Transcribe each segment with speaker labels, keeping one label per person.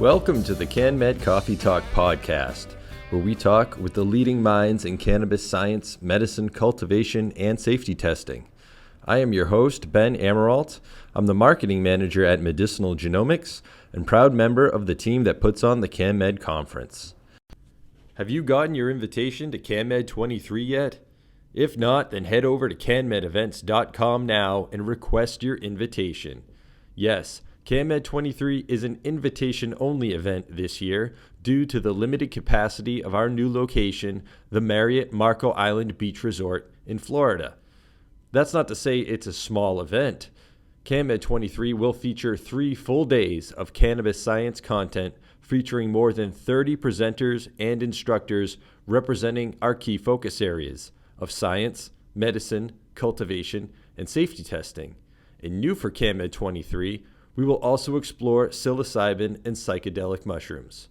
Speaker 1: Welcome to the CannMed Coffee Talk podcast, where we talk with the leading minds in cannabis science, medicine, cultivation, and safety testing. I am your host, Ben Amaralt. I'm the marketing manager at Medicinal Genomics and proud member of the team that puts on the CannMed conference. Have you gotten your invitation to CannMed 23 yet? If not, then head over to canmedevents.com now and request your invitation. Yes, CannMed 23 is an invitation-only event this year due to the limited capacity of our new location, the Marriott Marco Island Beach Resort in Florida. That's not to say it's a small event. CannMed 23 will feature 3 full days of cannabis science content featuring more than 30 presenters and instructors representing our key focus areas of science, medicine, cultivation, and safety testing. And new for CannMed 23, we will also explore psilocybin and psychedelic mushrooms.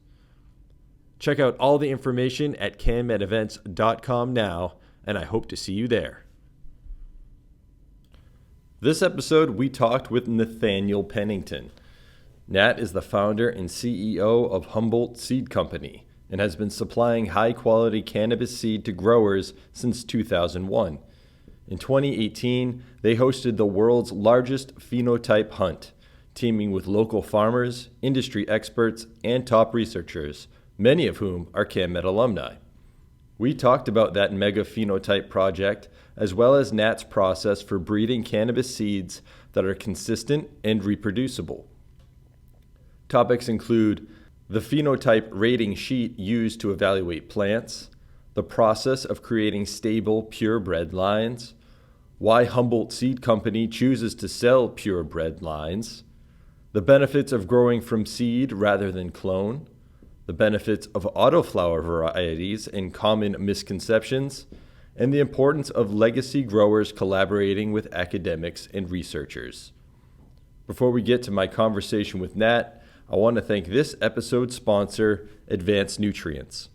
Speaker 1: Check out all the information at canmedevents.com now, and I hope to see you there. This episode, we talked with Nathaniel Pennington. Nat is the founder and CEO of Humboldt Seed Company and has been supplying high-quality cannabis seed to growers since 2001. In 2018, they hosted the world's largest phenotype hunt, teaming with local farmers, industry experts, and top researchers, many of whom are CannMed alumni. We talked about that Mega Phenotype Project, as well as Nat's process for breeding cannabis seeds that are consistent and reproducible. Topics include the Phenotype Rating Sheet used to evaluate plants, the process of creating stable purebred lines, why Humboldt Seed Company chooses to sell purebred lines, the benefits of growing from seed rather than clone, the benefits of autoflower varieties and common misconceptions, and the importance of legacy growers collaborating with academics and researchers. Before we get to my conversation with Nat, I want to thank this episode's sponsor, Advanced Nutrients.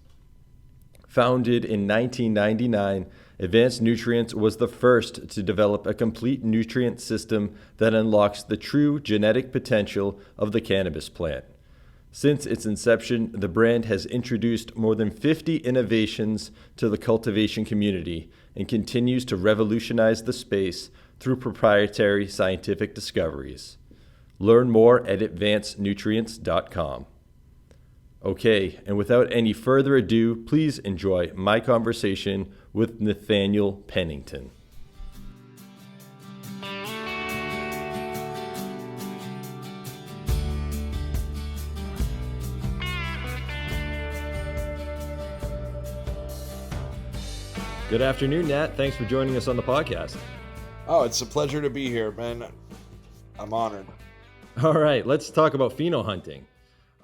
Speaker 1: Founded in 1999, Advanced Nutrients was the first to develop a complete nutrient system that unlocks the true genetic potential of the cannabis plant. Since its inception, the brand has introduced more than 50 innovations to the cultivation community and continues to revolutionize the space through proprietary scientific discoveries. Learn more at advancednutrients.com. Okay, and without any further ado, please enjoy my conversation with Nathaniel Pennington. Good afternoon, Nat. Thanks for joining us on the podcast.
Speaker 2: Oh, it's a pleasure to be here, man. I'm honored.
Speaker 1: All right, let's talk about phenohunting.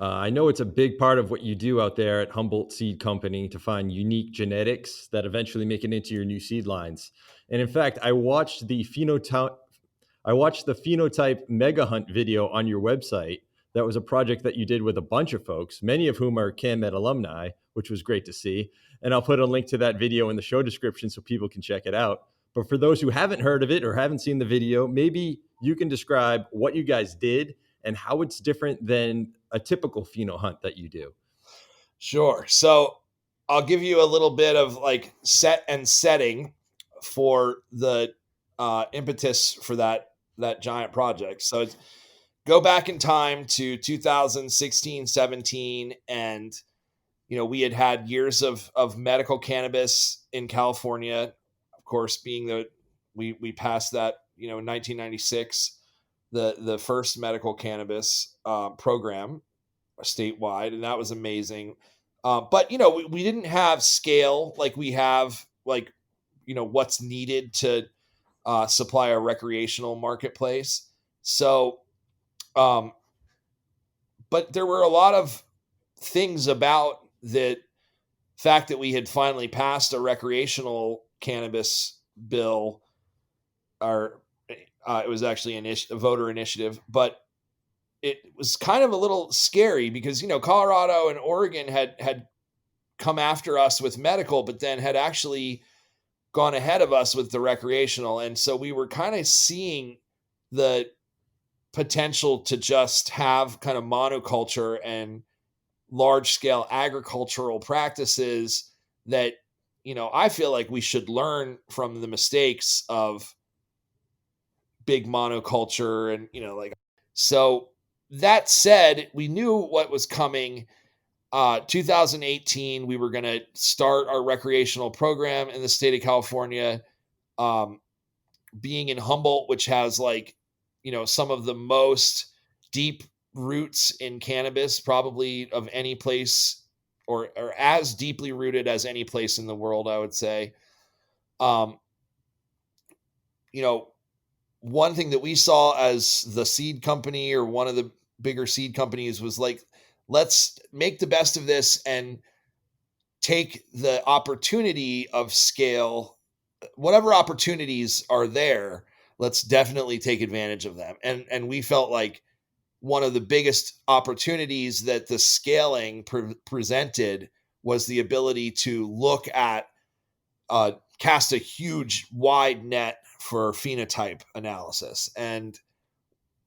Speaker 1: I know it's a big part of what you do out there at Humboldt Seed Company to find unique genetics that eventually make it into your new seed lines. And in fact, I watched the Phenotype Mega Hunt video on your website. That was a project that you did with a bunch of folks, many of whom are CannMed alumni, which was great to see. And I'll put a link to that video in the show description so people can check it out. But for those who haven't heard of it or haven't seen the video, maybe you can describe what you guys did and how it's different than a typical pheno hunt that you do.
Speaker 2: Sure. So I'll give you a little bit of like setting for the impetus for that giant project. So it's go back in time to 2016, 17, and we had years of medical cannabis in California. Of course, being we passed that in 1996. The first medical cannabis program statewide, and that was amazing. But we didn't have scale like we have, what's needed to supply a recreational marketplace. So, but there were a lot of things about the fact that we had finally passed a recreational cannabis bill, or it was actually a voter initiative, but it was kind of a little scary because, Colorado and Oregon had come after us with medical, but then had actually gone ahead of us with the recreational. And so we were kind of seeing the potential to just have kind of monoculture and large scale agricultural practices that, I feel like we should learn from the mistakes of big monoculture and, so that said, we knew what was coming. 2018, we were going to start our recreational program in the state of California. Being in Humboldt, which has some of the most deep roots in cannabis, probably of any place, or as deeply rooted as any place in the world, I would say. One thing that we saw as the seed company, or one of the bigger seed companies, was let's make the best of this and take the opportunity of scale. Whatever opportunities are there, let's definitely take advantage of them. And we felt like one of the biggest opportunities that the scaling presented was the ability to look at, cast a huge wide net for phenotype analysis. And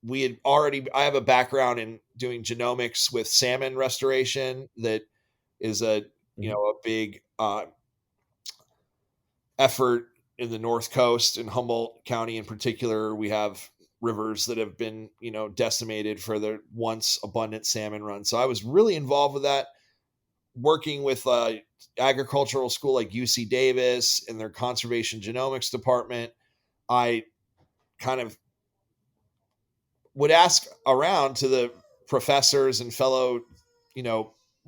Speaker 2: I have a background in doing genomics with salmon restoration. That is a big effort in the North Coast, in Humboldt County in particular. We have rivers that have been, decimated for their once abundant salmon run. So I was really involved with that, working with agricultural school like UC Davis in their conservation genomics department. I kind of would ask around to the professors and fellow,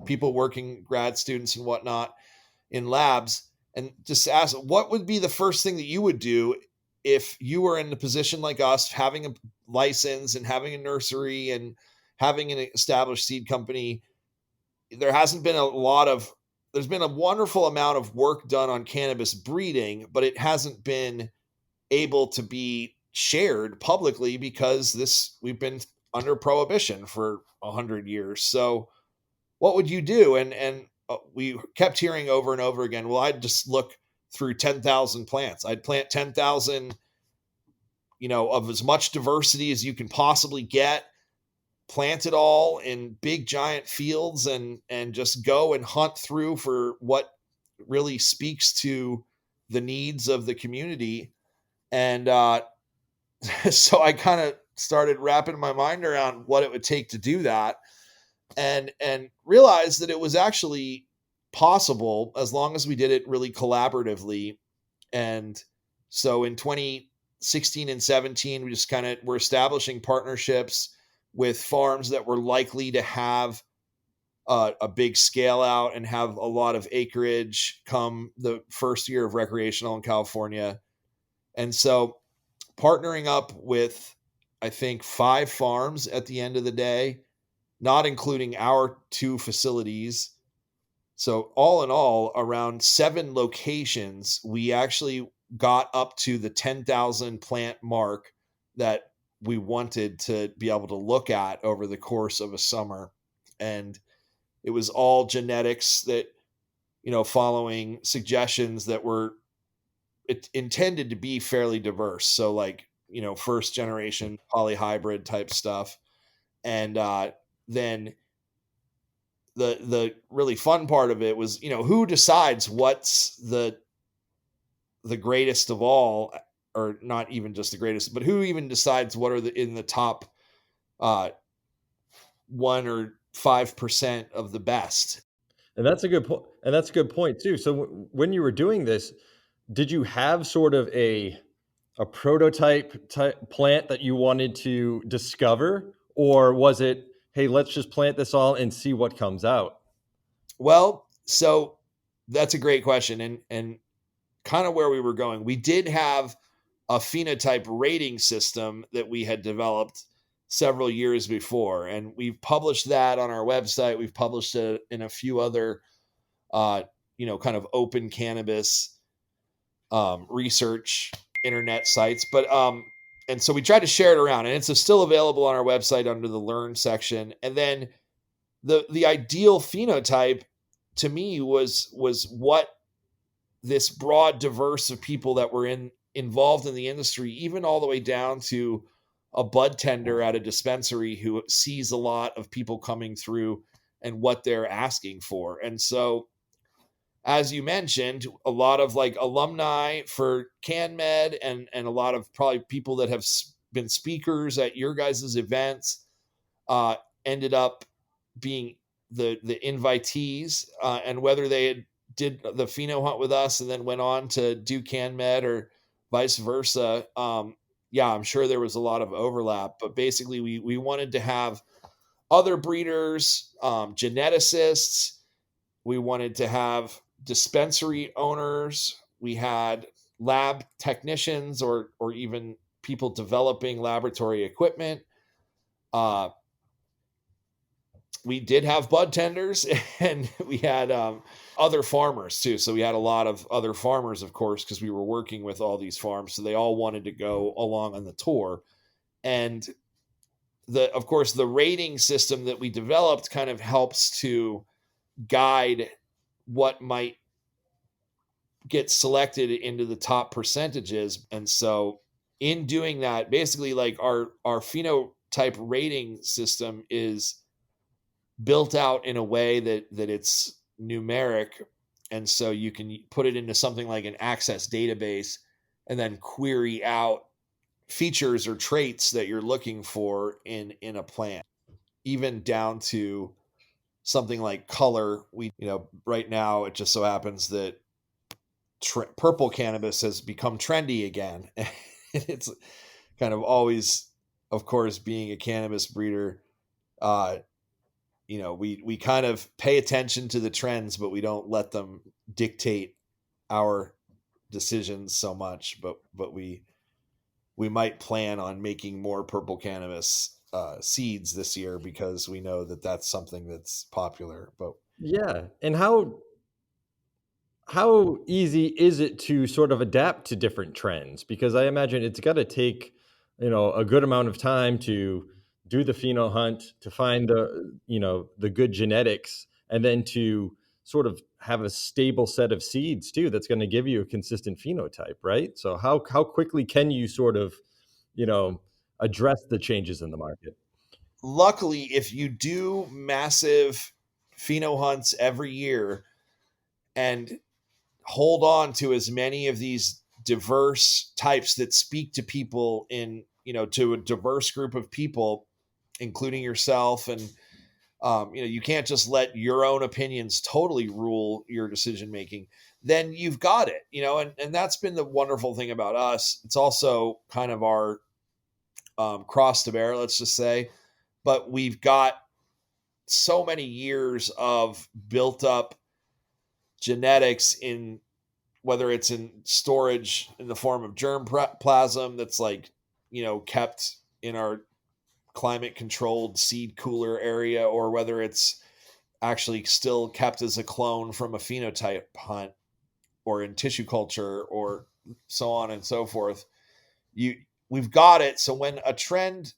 Speaker 2: people working, grad students and whatnot, in labs, and just ask, what would be the first thing that you would do if you were in a position like us, having a license and having a nursery and having an established seed company? There's been a wonderful amount of work done on cannabis breeding, but it hasn't been able to be shared publicly because we've been under prohibition for 100 years. So what would you do? And we kept hearing over and over again, well, I'd just look through 10,000 plants. I'd plant 10,000, of as much diversity as you can possibly get, plant it all in big giant fields, and just go and hunt through for what really speaks to the needs of the community. And so I kind of started wrapping my mind around what it would take to do that, and realized that it was actually possible as long as we did it really collaboratively. And so in 2016 and 17, we just were establishing partnerships with farms that were likely to have a big scale out and have a lot of acreage come the first year of recreational in California. And so partnering up with, I think, 5 farms at the end of the day, not including our 2 facilities. So all in all, around 7 locations, we actually got up to the 10,000 plant mark that we wanted to be able to look at over the course of a summer. And it was all genetics that, following suggestions that were intended to be fairly diverse. So first generation polyhybrid type stuff. And then the really fun part of it was, who decides what's the greatest of all, or not even just the greatest, but who even decides what are in the top 1 or 5% of the best.
Speaker 1: And that's a good point. And that's a good point too. So when you were doing this, did you have sort of a prototype type plant that you wanted to discover, or was it, hey, let's just plant this all and see what comes out?
Speaker 2: Well, so that's a great question, and kind of where we were going. We did have a phenotype rating system that we had developed several years before, and we've published that on our website. We've published it in a few other, kind of open cannabis research internet sites. But and so we tried to share it around, and it's still available on our website under the Learn section. And then the ideal phenotype to me was what this broad diverse of people that were involved in the industry, even all the way down to a bud tender at a dispensary who sees a lot of people coming through and what they're asking for. And so, as you mentioned, a lot of like alumni for CannMed and a lot of probably people that have been speakers at your guys' events uh, ended up being the invitees, and whether they did the pheno hunt with us and then went on to do CannMed or vice versa. Yeah, I'm sure there was a lot of overlap, but basically we wanted to have other breeders, geneticists. We wanted to have dispensary owners. We had lab technicians or even people developing laboratory equipment. Uh, we did have bud tenders and we had other farmers too. So we had a lot of other farmers, of course, because we were working with all these farms. So they all wanted to go along on the tour. And of course, the rating system that we developed kind of helps to guide what might get selected into the top percentages. And so in doing that, basically like our phenotype rating system is built out in a way that it's numeric, and so you can put it into something like an access database and then query out features or traits that you're looking for in a plant, even down to something like color. We, right now it just so happens that purple cannabis has become trendy again. It's kind of always, of course, being a cannabis breeder, we kind of pay attention to the trends, but we don't let them dictate our decisions so much. But we might plan on making more purple cannabis seeds this year because we know that that's something that's popular. But
Speaker 1: Yeah. And how easy is it to sort of adapt to different trends? Because I imagine it's got to take, a good amount of time to do the pheno hunt, to find the good genetics, and then to sort of have a stable set of seeds too that's going to give you a consistent phenotype, right? So how quickly can you sort of, you know, address the changes in the market?
Speaker 2: luckily, if you do massive pheno hunts every year and hold on to as many of these diverse types that speak to people to a diverse group of people, including yourself, and you can't just let your own opinions totally rule your decision making. Then you've got it, and that's been the wonderful thing about us. It's also kind of our cross to bear, let's just say, but we've got so many years of built up genetics, in whether it's in storage in the form of germplasm that's like kept in our climate controlled seed cooler area, or whether it's actually still kept as a clone from a phenotype hunt or in tissue culture or so on and so forth. We've got it, so when a trend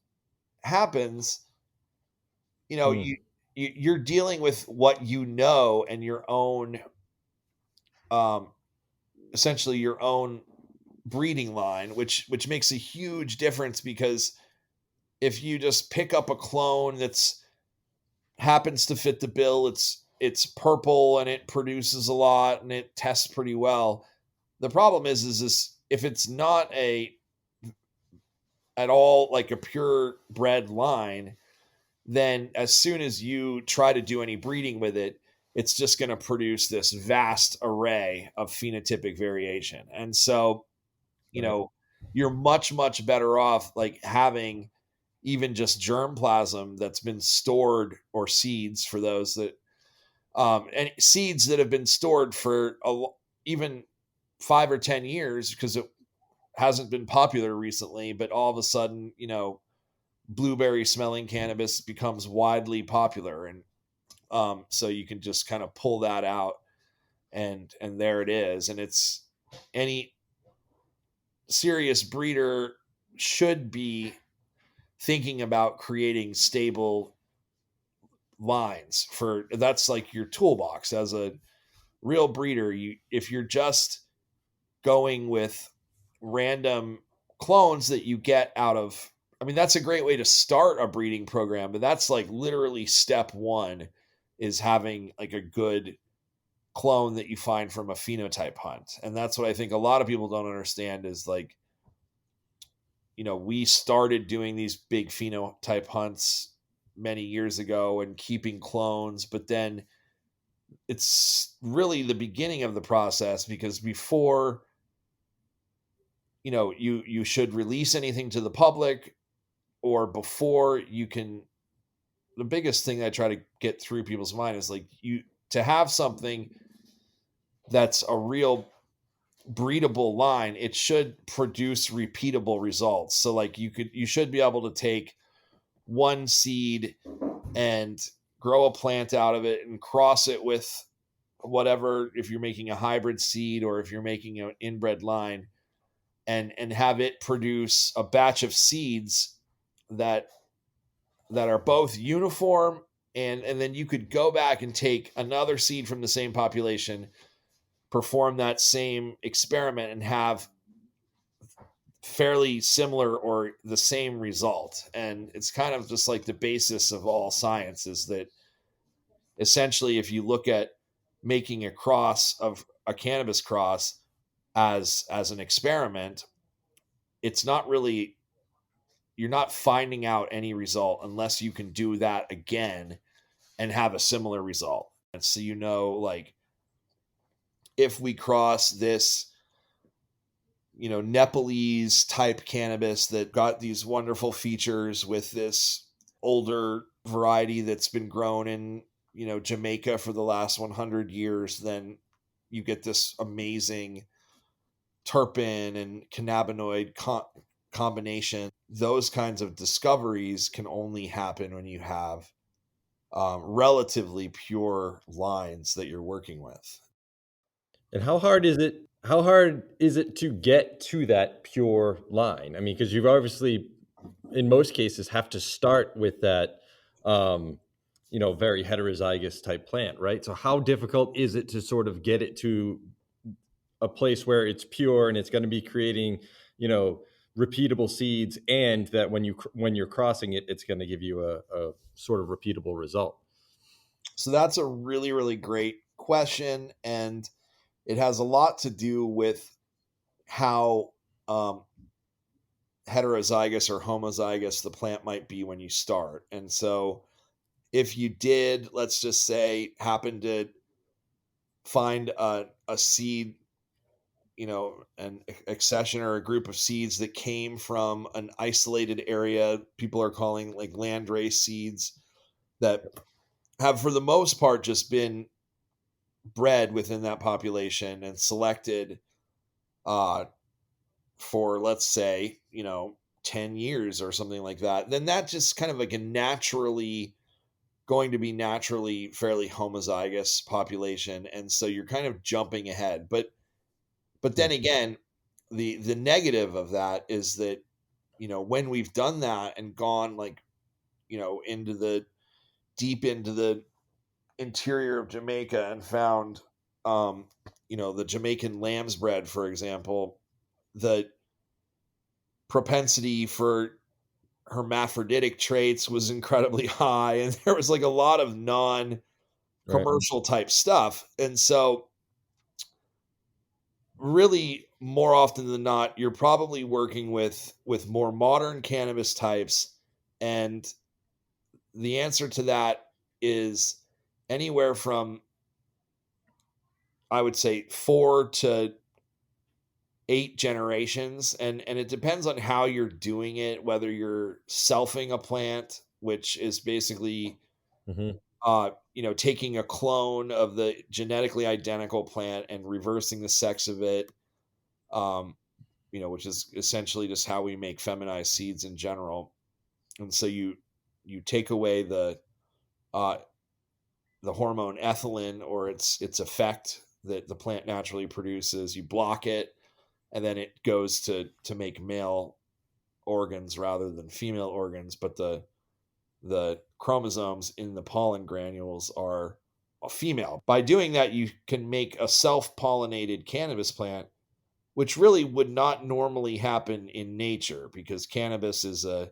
Speaker 2: happens,
Speaker 1: Hmm.
Speaker 2: you're dealing with what and your own, um essentially your own breeding line, which makes a huge difference, because if you just pick up a clone that's happens to fit the bill, it's purple and it produces a lot and it tests pretty well. The problem is this: if it's not a at all like a purebred line, then as soon as you try to do any breeding with it, it's just going to produce this vast array of phenotypic variation. And so, you
Speaker 1: Right.
Speaker 2: know, you're much better off like having even just germplasm that's been stored, or seeds for those that and seeds that have been stored for even 5 or 10 years, because it hasn't been popular recently, but all of a sudden, blueberry smelling cannabis becomes widely popular, and so you can just kind of pull that out, and there it is. And it's any serious breeder should be thinking about creating stable lines for that's like your toolbox as a real breeder. If you're just going with random clones that you get out of I mean, that's a great way to start a breeding program, but that's like literally step one is having like a good clone that you find from a phenotype hunt. And that's what I think a lot of people don't understand is like, we started doing these big phenotype hunts many years ago and keeping clones, but then it's really the beginning of the process, because before you should release anything to the public, or before you can, the biggest thing I try to get through people's mind is like, you to have something that's a real breedable line, it should produce repeatable results. So like you should be able to take one seed and grow a plant out of it and cross it with whatever, if you're making a hybrid seed or if you're making an inbred line, and have it produce a batch of seeds that are both uniform, and then you could go back and take another seed from the same population, perform that same experiment, and have fairly similar or the same result. And it's kind of just like the basis of all science is that essentially, if you look at making a cross of a cannabis cross as an experiment, it's not really, you're not finding out any result unless you can do that again and have a similar result. And so, like, if we cross this, Nepalese type cannabis that got these wonderful features with this older variety that's been grown in, Jamaica for the last 100 years, then you get this amazing terpene and cannabinoid combination. Those kinds of discoveries can only happen when you have relatively pure lines that you're working with.
Speaker 1: And how hard is it? How hard is it to get to that pure line? I mean, because you've obviously, in most cases, have to start with that, very heterozygous type plant, right? So how difficult is it to sort of get it to a place where it's pure and it's going to be creating, repeatable seeds, and that when you're crossing it, it's going to give you a sort of repeatable result?
Speaker 2: So that's a really, really great question. And it has a lot to do with how heterozygous or homozygous the plant might be when you start. And so if you did, let's just say, happen to find a seed, an accession or a group of seeds that came from an isolated area, people are calling like landrace seeds, that have for the most part just been bred within that population and selected for, let's say, 10 years or something like that, then that just kind of like going to be naturally fairly homozygous population. And so you're kind of jumping ahead. But then again, the negative of that is that, when we've done that and gone like, into the deep into the interior of Jamaica and found, the Jamaican lamb's bread, for example, the propensity for hermaphroditic traits was incredibly high, and there was like a lot of
Speaker 1: Right.
Speaker 2: non-commercial type stuff. And so really, more often than not, you're probably working with more modern cannabis types. And the answer to that is anywhere from, I would say, 4 to 8 generations, and it depends on how you're doing it, whether you're selfing a plant, which is basically
Speaker 1: Mm-hmm.
Speaker 2: taking a clone of the genetically identical plant and reversing the sex of it, which is essentially just how we make feminized seeds in general. And so you take away the hormone ethylene, or its effect that the plant naturally produces, you block it, and then it goes to make male organs rather than female organs. But the chromosomes in the pollen granules are a female. By doing that, you can make a self-pollinated cannabis plant, which really would not normally happen in nature, because cannabis is a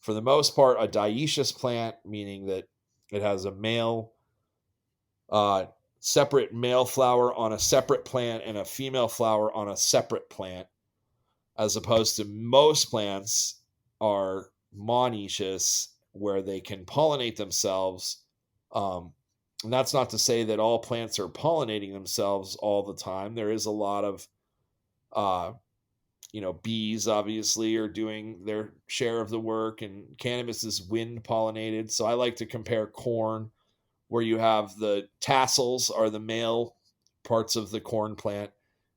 Speaker 2: for the most part, a dioecious plant, meaning that it has a male, separate male flower on a separate plant and a female flower on a separate plant, as opposed to most plants are monoecious, where they can pollinate themselves. And that's not to say that all plants are pollinating themselves all the time. There is a lot of, bees obviously are doing their share of the work, and cannabis is wind pollinated. So I like to compare corn, where you have the tassels are the male parts of the corn plant,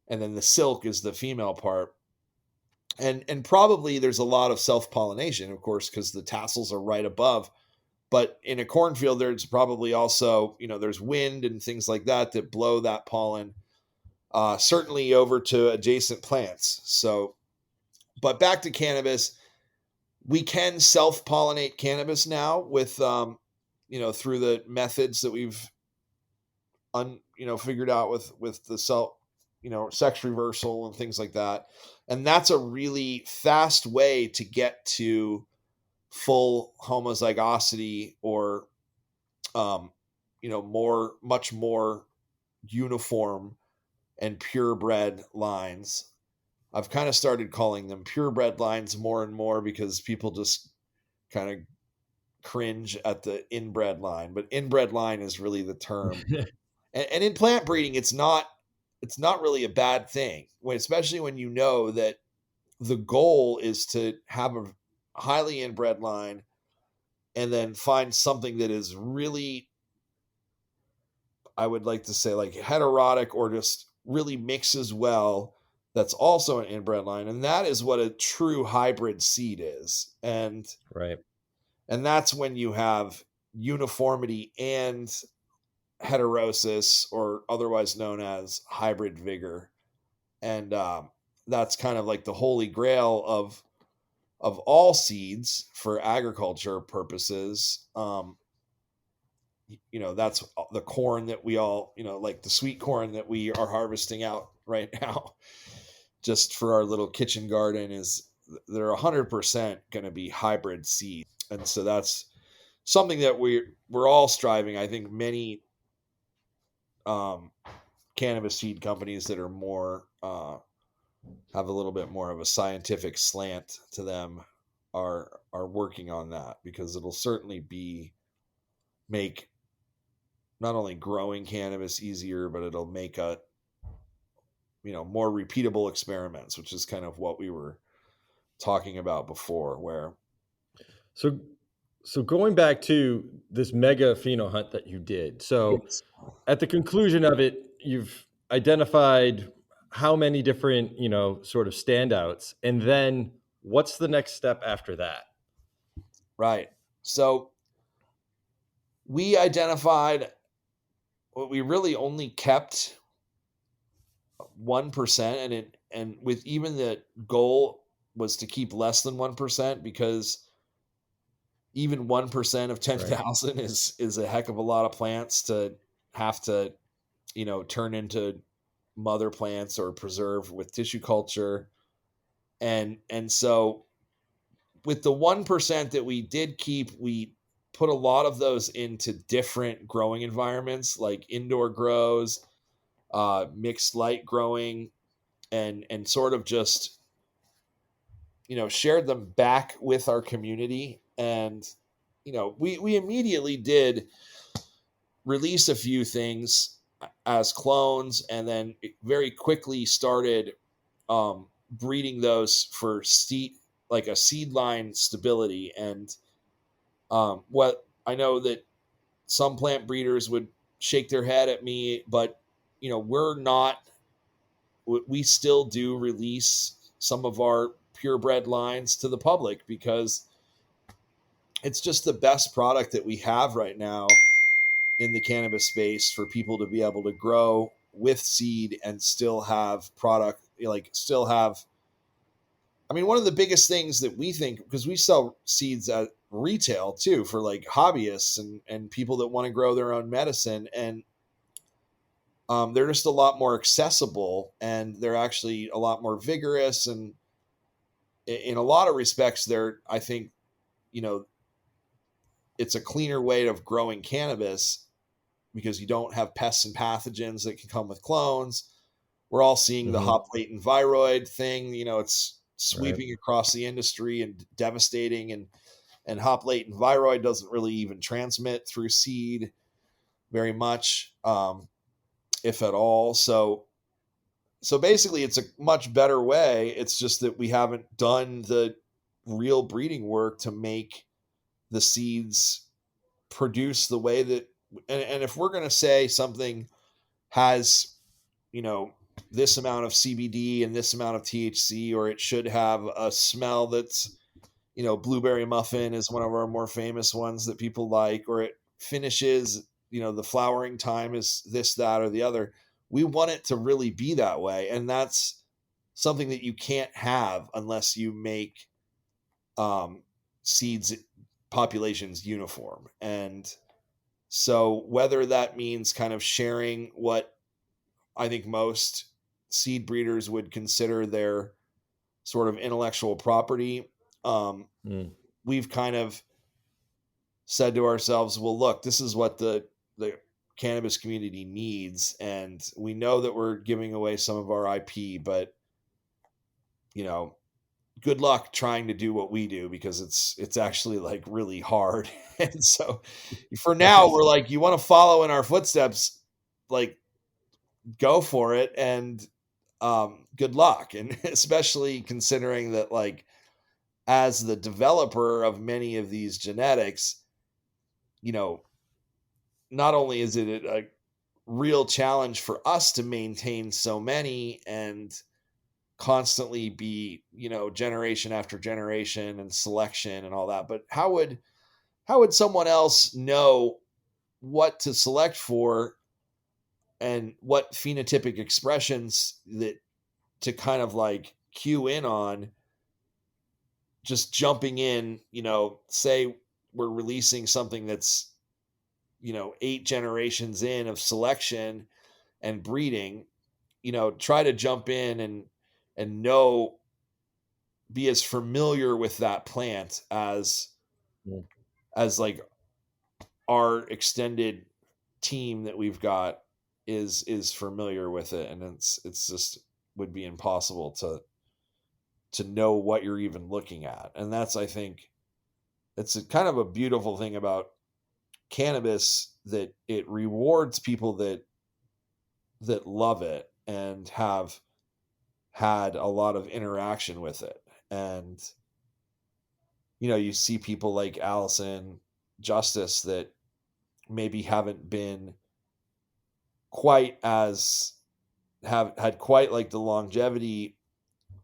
Speaker 2: and then the silk is the female part. And probably there's a lot of self-pollination, of course, because the tassels are right above. But in a cornfield, there's probably also, there's wind and things like that blow that pollen, certainly over to adjacent plants. So, but back to cannabis, we can self-pollinate cannabis now with, through the methods that we've, figured out with the sex reversal and things like that. And that's a really fast way to get to full homozygosity, or much more uniform and purebred lines. I've kind of started calling them purebred lines more and more, because people just kind of cringe at the inbred line, but inbred line is really the term. And in plant breeding, it's not really a bad thing, especially when you know that the goal is to have a highly inbred line and then find something that is really, I would like to say, like heterotic, or just really mixes well, that's also an inbred line. And that is what a true hybrid seed is. And
Speaker 1: Right.
Speaker 2: that's when you have uniformity and heterosis, or otherwise known as hybrid vigor. And that's kind of like the holy grail of all seeds for agriculture purposes. That's the corn that we all, like the sweet corn that we are harvesting out right now, just for our little kitchen garden, is they're 100% going to be hybrid seeds. And so that's something that we're all striving. I think many cannabis seed companies that are more, have a little bit more of a scientific slant to them, are working on that, because it'll certainly make not only growing cannabis easier, but it'll make more repeatable experiments, which is kind of what we were talking about before. Where
Speaker 1: So going back to this mega pheno hunt that you did. So
Speaker 2: yes.
Speaker 1: at the conclusion of it, you've identified how many different, sort of standouts, and then what's the next step after that?
Speaker 2: Right. So we identified what we really only kept 1%, and with even the goal was to keep less than 1%, because even 1% of
Speaker 1: Right.
Speaker 2: 10,000 is a heck of a lot of plants to have to, turn into mother plants or preserve with tissue culture. And so with the 1% that we did keep, we put a lot of those into different growing environments, like indoor grows, mixed light growing, and sort of just, shared them back with our community. And, we immediately did release a few things as clones, and then very quickly started breeding those for like a seed line stability. And what I know that some plant breeders would shake their head at me, but we're not. We still do release some of our purebred lines to the public, because it's just the best product that we have right now in the cannabis space, for people to be able to grow with seed and still have product, like still have. I mean, one of the biggest things that we think, because we sell seeds at retail too, for like hobbyists and people that want to grow their own medicine. And they're just a lot more accessible, and they're actually a lot more vigorous. And in a lot of respects, they're, I think, it's a cleaner way of growing cannabis because you don't have pests and pathogens that can come with clones. We're all seeing the hop latent viroid thing. It's sweeping across the industry and devastating. And hop latent viroid doesn't really even transmit through seed very much, if at all. So basically, it's a much better way. It's just that we haven't done the real breeding work to make the seeds produce the way that. And if we're going to say something has, this amount of CBD and this amount of THC, or it should have a smell that's, blueberry muffin is one of our more famous ones that people like, or it finishes, the flowering time is this, that, or the other. We want it to really be that way. And that's something that you can't have unless you make seeds populations uniform. And so whether that means kind of sharing what I think most seed breeders would consider their sort of intellectual property, we've kind of said to ourselves, well, look, this is what the cannabis community needs. And we know that we're giving away some of our IP, but good luck trying to do what we do, because it's actually like really hard. And so for now, we're like, you want to follow in our footsteps, like go for it. And good luck. And especially considering that, like, as the developer of many of these genetics, not only is it a real challenge for us to maintain so many and constantly be, generation after generation and selection and all that, but how would someone else know what to select for and what phenotypic expressions that to kind of like cue in on, just jumping in, say we're releasing something that's, 8 generations in of selection and breeding, try to jump in and be as familiar with that plant as like our extended team that we've got is familiar with it. And it's just would be impossible to know what you're even looking at. And that's, I think, it's a kind of a beautiful thing about cannabis, that it rewards people that love it and have had a lot of interaction with it. And you see people like Allison Justice that maybe haven't been quite as have had quite like the longevity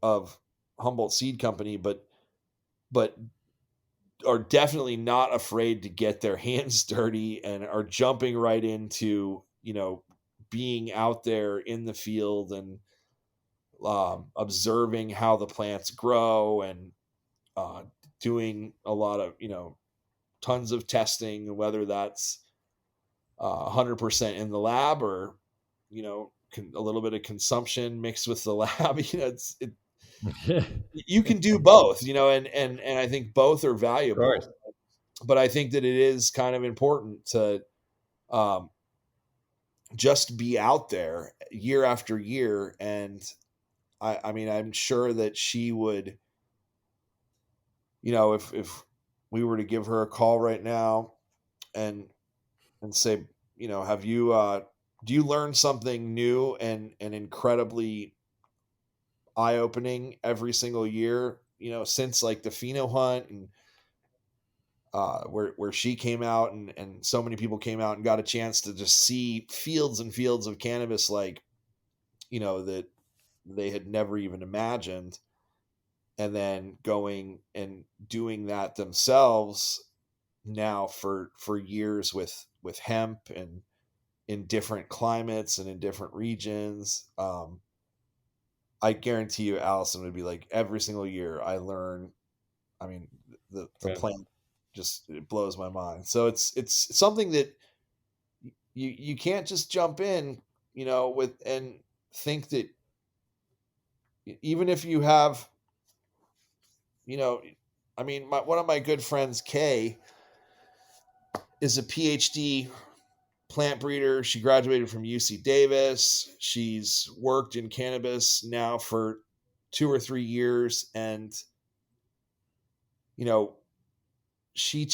Speaker 2: of Humboldt Seed Company, but are definitely not afraid to get their hands dirty and are jumping right into, being out there in the field and observing how the plants grow and doing a lot of, tons of testing, whether that's 100% in the lab or, a little bit of consumption mixed with the lab. You can do both, and I think both are valuable. But I think that it is kind of important to just be out there year after year. And I mean, I'm sure that she would, if we were to give her a call right now and say, have you do you learn something new and incredibly eye-opening every single year, since like the Phenohunt and where she came out and so many people came out and got a chance to just see fields and fields of cannabis, like, that they had never even imagined. And then going and doing that themselves now for years with hemp and in different climates and in different regions. I guarantee you, Allison would be like, every single year I learn. I mean, the plant just, it blows my mind. So it's something that you can't just jump in, with and think that even if you have, I mean, one of my good friends, Kay, is a PhD plant breeder. She graduated from UC Davis. She's worked in cannabis now for 2 or 3 years, and you know, she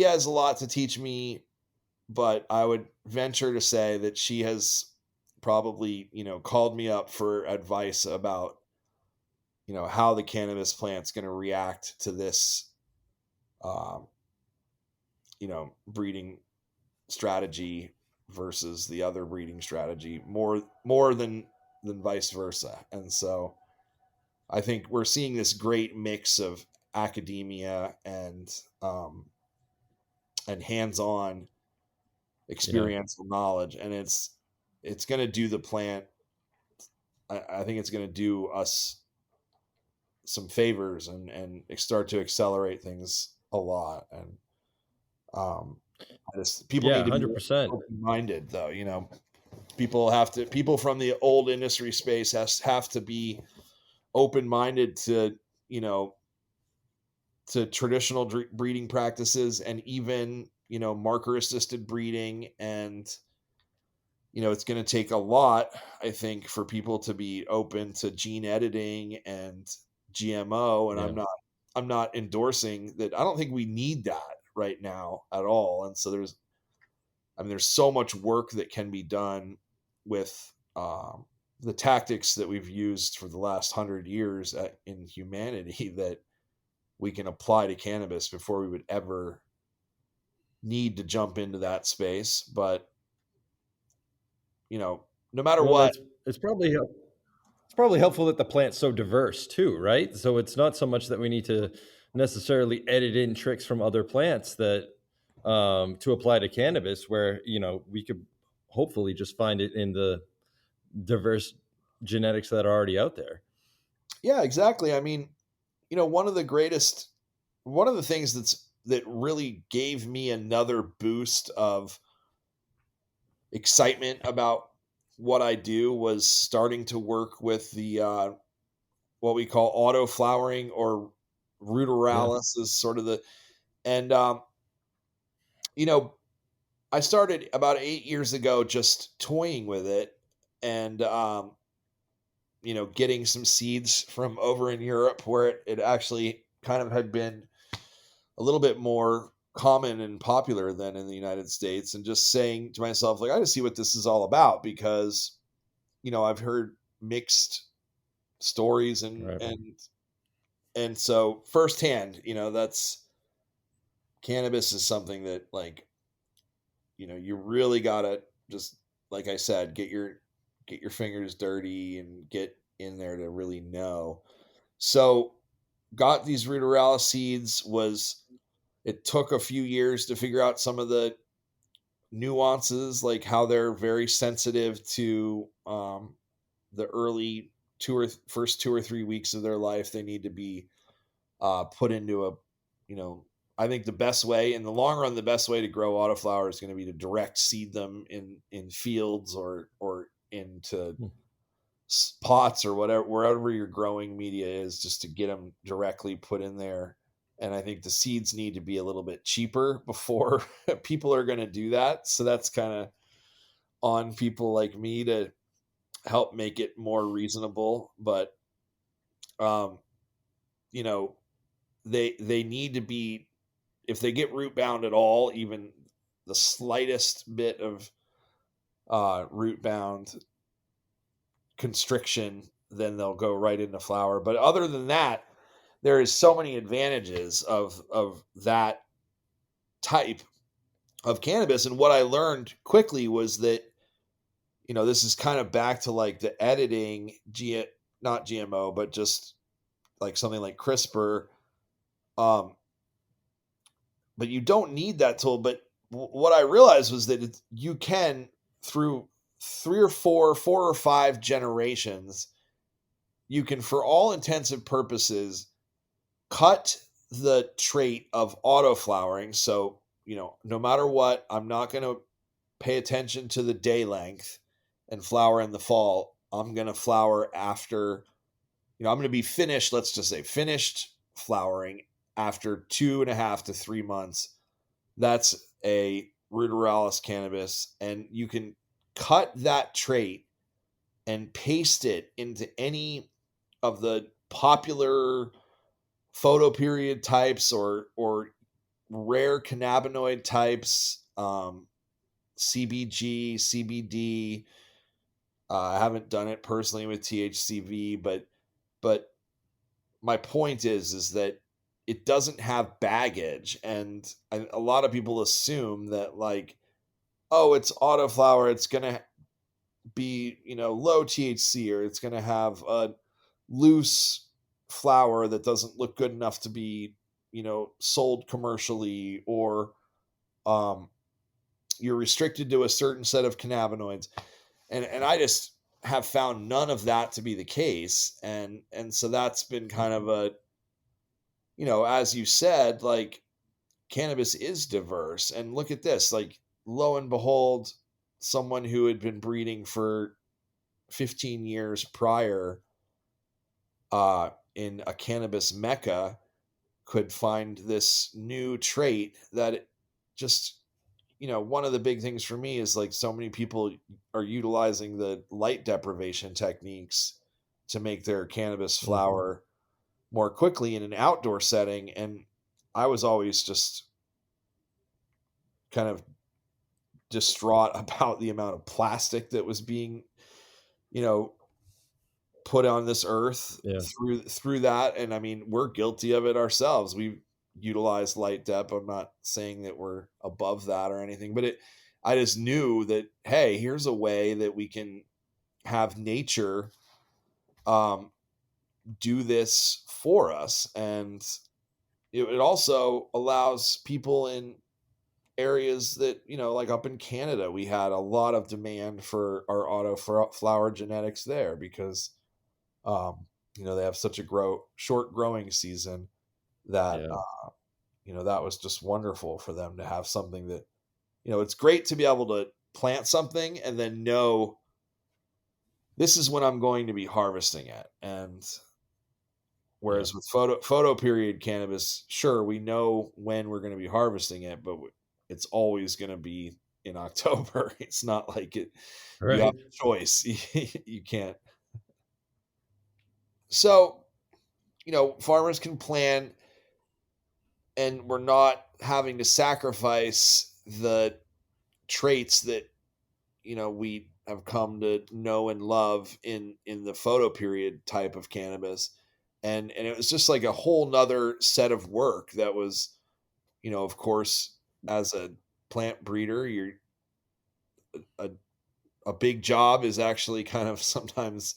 Speaker 2: has a lot to teach me, but I would venture to say that she has probably, called me up for advice about, how the cannabis plant's going to react to this, um, breeding strategy versus the other breeding strategy more than vice versa. And so I think we're seeing this great mix of academia and hands-on
Speaker 1: Yeah.
Speaker 2: experiential knowledge, and it's going to do the plant. I think it's going to do us some favors and start to accelerate things a lot. And people
Speaker 1: Yeah,
Speaker 2: need to be
Speaker 1: 100%.
Speaker 2: open-minded, though. People from the old industry space have to be open-minded to you know to traditional breeding practices, and even marker assisted breeding. And it's going to take a lot, I think, for people to be open to gene editing and GMO. And
Speaker 1: Yeah.
Speaker 2: I'm not endorsing that. I don't think we need that right now at all. And so there's so much work that can be done with the tactics that we've used for the last 100 years in humanity that we can apply to cannabis before we would ever need to jump into that space. But no matter
Speaker 1: Well,
Speaker 2: what.
Speaker 1: it's probably helpful that the plant's so diverse too, right? So it's not so much that we need to necessarily edit in tricks from other plants that to apply to cannabis, where we could hopefully just find it in the diverse genetics that are already out there.
Speaker 2: Yeah, exactly. I mean, one of the things that really gave me another boost of excitement about what I do was starting to work with the what we call auto flowering, or
Speaker 1: Yeah.
Speaker 2: ruderalis is sort of the. And you know I started about 8 years ago just toying with it, and getting some seeds from over in Europe, where it actually kind of had been a little bit more common and popular than in the United States, and just saying to myself, like, I gotta see what this is all about, because I've heard mixed stories, and
Speaker 1: Right.
Speaker 2: so firsthand, that's cannabis is something that, like, you really gotta just, like I said, get your fingers dirty and get in there to really know. So got these ruderalis seeds. It took a few years to figure out some of the nuances, like how they're very sensitive to the early first 2 or 3 weeks of their life. They need to be put into a, you know, I think the best way in the long run, the best way to grow autoflower is going to be to direct seed them in fields, or into
Speaker 1: Hmm.
Speaker 2: pots, or whatever, wherever your growing media is, just to get them directly put in there. And I think the seeds need to be a little bit cheaper before people are going to do that. So that's kind of on people like me to help make it more reasonable. But um, you know, they need to be, if they get root bound at all, even the slightest bit of root bound constriction, then they'll go right into flower. But other than that, there is so many advantages of that type of cannabis. And what I learned quickly was that, this is kind of back to like the editing, not GMO, but just like something like CRISPR. Um, but you don't need that tool. But what I realized was that you can, through four or five generations, you can, for all intensive purposes, cut the trait of auto flowering. So, no matter what, I'm not going to pay attention to the day length and flower in the fall. I'm going to flower after, I'm going to be finished, let's just say finished flowering after 2.5 to 3 months, that's a ruderalis cannabis, and you can cut that trait and paste it into any of the popular photoperiod types or rare cannabinoid types, CBG, CBD. I haven't done it personally with THCV, but my point is that it doesn't have baggage, and a lot of people assume that, like, oh, it's autoflower, it's gonna be, low THC, or it's gonna have a loose flower that doesn't look good enough to be, sold commercially, or um, you're restricted to a certain set of cannabinoids, and I just have found none of that to be the case, and so that's been kind of a, as you said, like, cannabis is diverse, and look at this, like, lo and behold, someone who had been breeding for 15 years prior, in a cannabis mecca, could find this new trait that just, one of the big things for me is, like, so many people are utilizing the light deprivation techniques to make their cannabis flower more quickly in an outdoor setting. And I was always just kind of distraught about the amount of plastic that was being, you know, put on this earth
Speaker 1: Yeah.
Speaker 2: through that. And I mean, we're guilty of it ourselves. We utilize light dep. I'm not saying that we're above that or anything, but I just knew that, hey, here's a way that we can have nature do this for us. And it also allows people in areas that, like up in Canada, we had a lot of demand for our autoflower genetics there because they have such a short growing season that
Speaker 1: Yeah.
Speaker 2: that was just wonderful for them to have something that, it's great to be able to plant something and then know this is when I'm going to be harvesting it. And
Speaker 1: Yeah.
Speaker 2: whereas with photo period cannabis, sure, we know when we're going to be harvesting it, but it's always going to be in October. It's not like you have
Speaker 1: Right.
Speaker 2: a choice. You can't. So, farmers can plan, and we're not having to sacrifice the traits that, we have come to know and love in the photo period type of cannabis. And it was just like a whole nother set of work that was, of course, as a plant breeder, you're a, a big job is actually kind of sometimes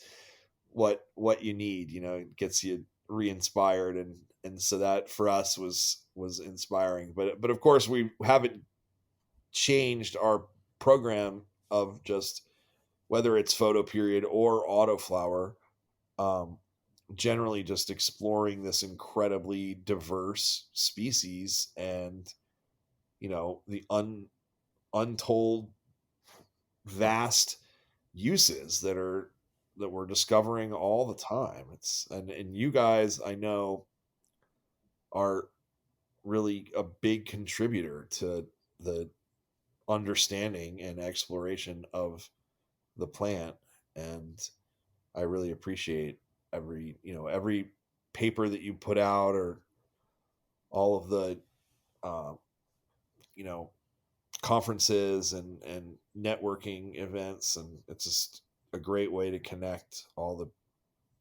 Speaker 2: what you need. It gets you re-inspired, and so that for us was inspiring. But of course, we haven't changed our program of just whether it's photo period or autoflower, um, generally just exploring this incredibly diverse species, and the untold vast uses that we're discovering all the time. And you guys, I know, are really a big contributor to the understanding and exploration of the plant. And I really appreciate every paper that you put out, or all of the uh, you know conferences and networking events, and it's just a great way to connect all the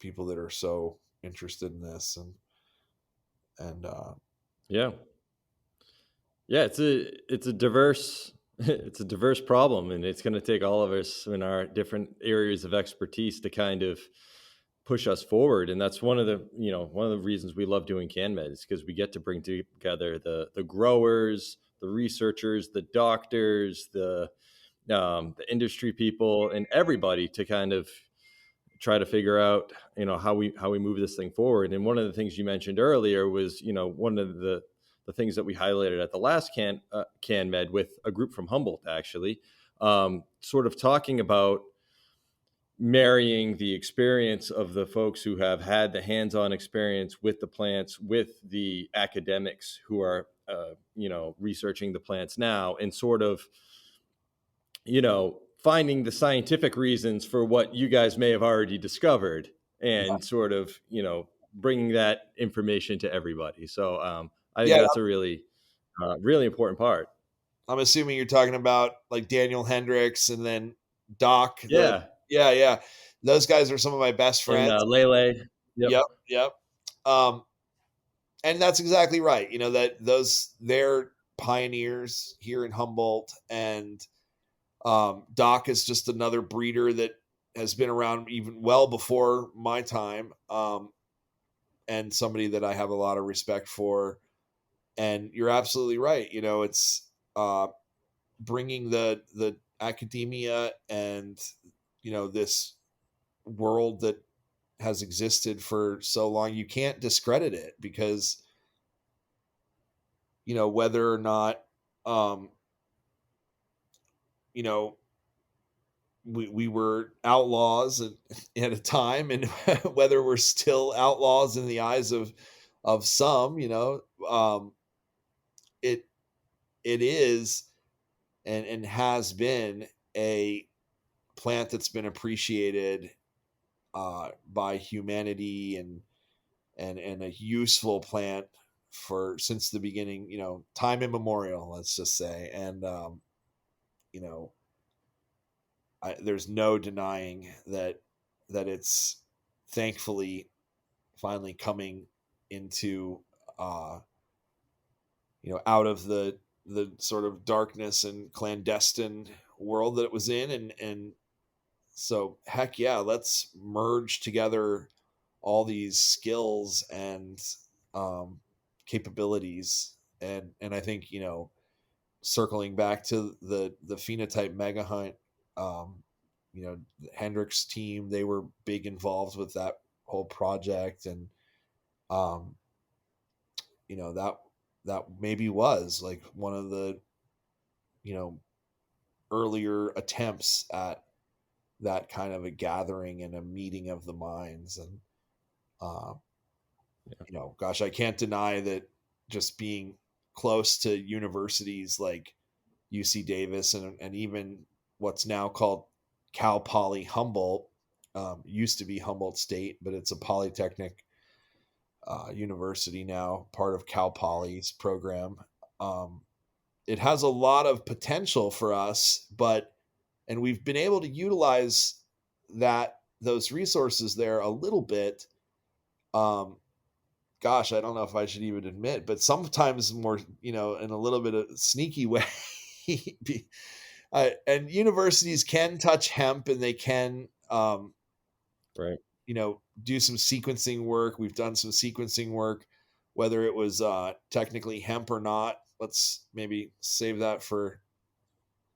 Speaker 2: people that are so interested in this. And
Speaker 1: Yeah. Yeah, it's a diverse it's a diverse problem, and it's going to take all of us in our different areas of expertise to kind of push us forward. And that's one of the reasons we love doing CannMed, is because we get to bring together the growers, the researchers, the doctors, the industry people, and everybody to kind of try to figure out how we move this thing forward. And one of the things you mentioned earlier was one of the things that we highlighted at the last CannMed with a group from Humboldt, actually, sort of talking about marrying the experience of the folks who have had the hands-on experience with the plants with the academics who are researching the plants now, and sort of finding the scientific reasons for what you guys may have already discovered,
Speaker 2: Yeah.
Speaker 1: and sort of bringing that information to everybody. So I think
Speaker 2: Yeah.
Speaker 1: that's a really really important part.
Speaker 2: I'm assuming you're talking about like Daniel Hendricks and then Doc.
Speaker 1: Yeah.
Speaker 2: Yeah. Those guys are some of my best
Speaker 1: And
Speaker 2: friends.
Speaker 1: Lele. Yep.
Speaker 2: Yep. Um, and that's exactly right. They're pioneers here in Humboldt, and Doc is just another breeder that has been around even well before my time, and somebody that I have a lot of respect for. And you're absolutely right. It's bringing the academia and this world that has existed for so long. You can't discredit it because whether or not um you know we were outlaws at a time, and whether we're still outlaws in the eyes of some, it it is and has been a plant that's been appreciated by humanity, and a useful plant for since the beginning, time immemorial, let's just say. And you know there's no denying that it's thankfully finally coming into uh out of the sort of darkness and clandestine world that it was in. And so heck yeah, let's merge together all these skills and um capabilities. And I think, circling back to the phenotype mega hunt, um Hendrick's team, they were big involved with that whole project. And um that maybe was like one of the you know earlier attempts at that kind of a gathering and a meeting of the minds. And uh, gosh, I can't deny that just being close to universities like UC Davis, and even what's now called Cal Poly Humboldt, used to be Humboldt State, but it's a polytechnic university now, part of Cal Poly's program. Um, it has a lot of potential for us, and we've been able to utilize those resources there a little bit. Um, gosh, I don't know if I should even admit, but sometimes more, in a little bit of sneaky way. And universities can touch hemp, and they can,
Speaker 1: Right.
Speaker 2: do some sequencing work. We've done some sequencing work, whether it was technically hemp or not. Let's maybe save that for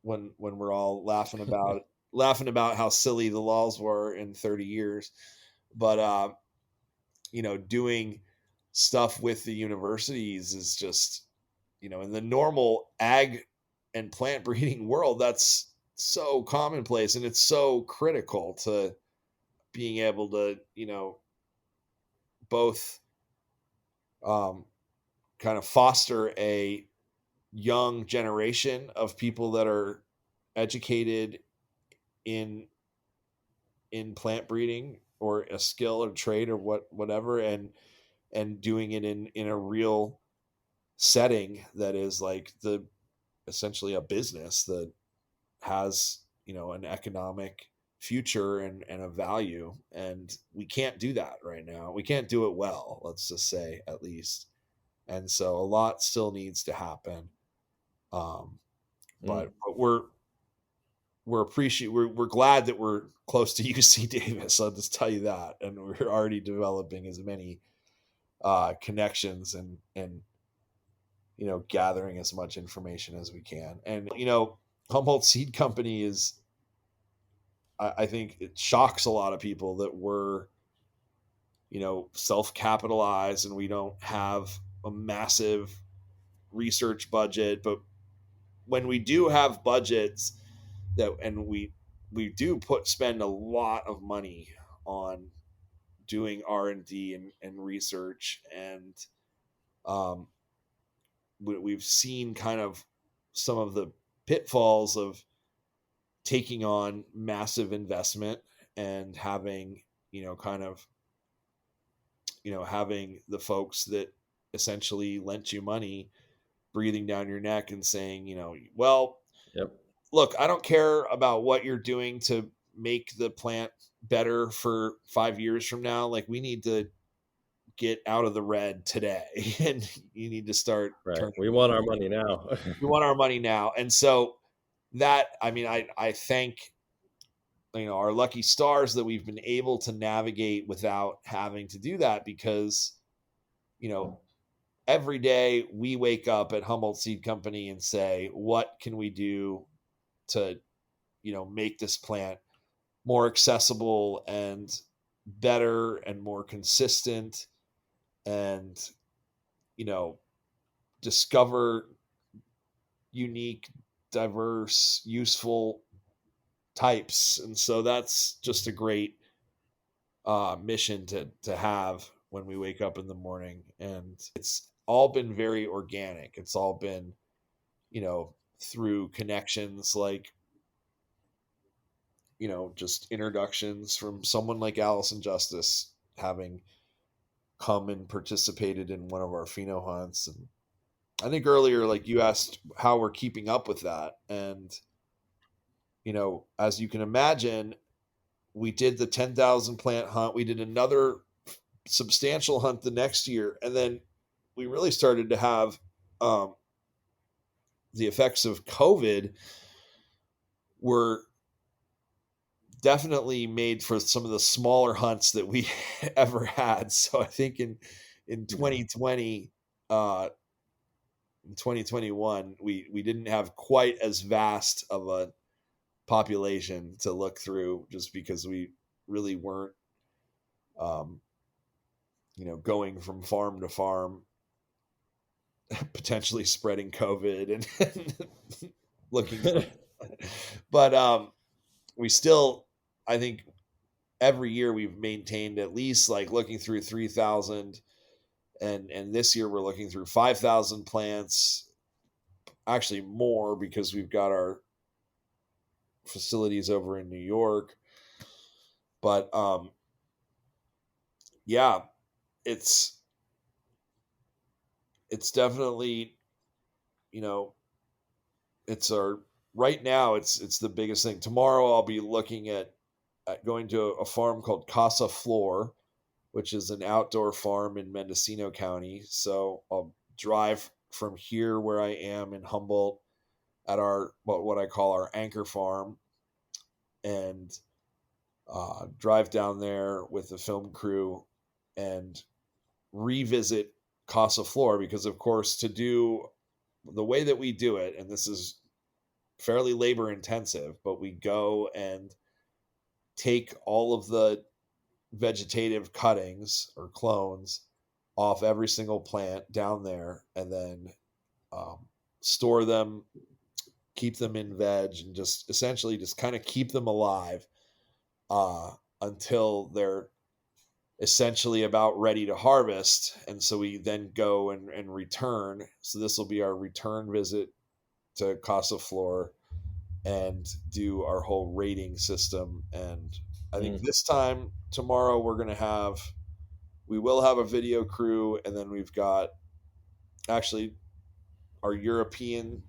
Speaker 2: when we're all laughing about how silly the laws were in 30 years. But doing stuff with the universities is just, in the normal ag and plant breeding world, that's so commonplace, and it's so critical to being able to, both um, kind of foster a young generation of people that are educated in plant breeding or a skill or trade or whatever, and doing it in a real setting that is like the essentially a business that has, an economic future and a value. And we can't do that right now. We can't do it well, let's just say, at least. And so a lot still needs to happen. um but we're glad that we're close to UC Davis. I'll just tell you that. And we're already developing as many connections, and gathering as much information as we can. And Humboldt Seed Company is, I think it shocks a lot of people that we're self-capitalized and we don't have a massive research budget. But when we do have budgets, that and we we do spend a lot of money on doing R&D and research, and we've seen kind of some of the pitfalls of taking on massive investment and having, kind of, having the folks that essentially lent you money breathing down your neck and saying, well,
Speaker 1: Yep.
Speaker 2: look, I don't care about what you're doing to make the plant better for 5 years from now. Like, we need to get out of the red today, and you need to start
Speaker 1: Right.
Speaker 2: turning.
Speaker 1: We want our money now.
Speaker 2: We want our money now. And so that, I mean, I thank, our lucky stars that we've been able to navigate without having to do that, because, every day we wake up at Humboldt Seed Company and say, what can we do to, make this plant more accessible and better and more consistent, and, discover unique, diverse, useful types. And so that's just a great mission to have when we wake up in the morning. And it's all been very organic. It's all been, through connections, like, just introductions from someone like Allison Justice having come and participated in one of our pheno hunts. And I think earlier, like, you asked how we're keeping up with that. And, as you can imagine, we did the 10,000 plant hunt. We did another substantial hunt the next year. And then we really started to have the effects of COVID were definitely made for some of the smaller hunts that we ever had. So I think in 2020, in 2021, we didn't have quite as vast of a population to look through, just because we really weren't, going from farm to farm, potentially spreading COVID and looking for, but we still, I think every year we've maintained at least, like, looking through 3,000, and this year we're looking through 5,000 plants, actually more, because we've got our facilities over in New York. But yeah, it's definitely, it's our, right now it's the biggest thing. Tomorrow I'll be looking at going to a farm called Casa Flor, which is an outdoor farm in Mendocino County. So I'll drive from here, where I am in Humboldt, at our what I call our anchor farm, and drive down there with the film crew and revisit Casa Flor, because, of course, to do the way that we do it, and this is fairly labor intensive, but we go and take all of the vegetative cuttings or clones off every single plant down there, and then store them, keep them in veg, and just essentially just kind of keep them alive until they're essentially about ready to harvest. And so we then go and return. So this will be our return visit to Casa Flor and do our whole rating system. And I think this time tomorrow we will have a video crew, and then we've got, actually, our European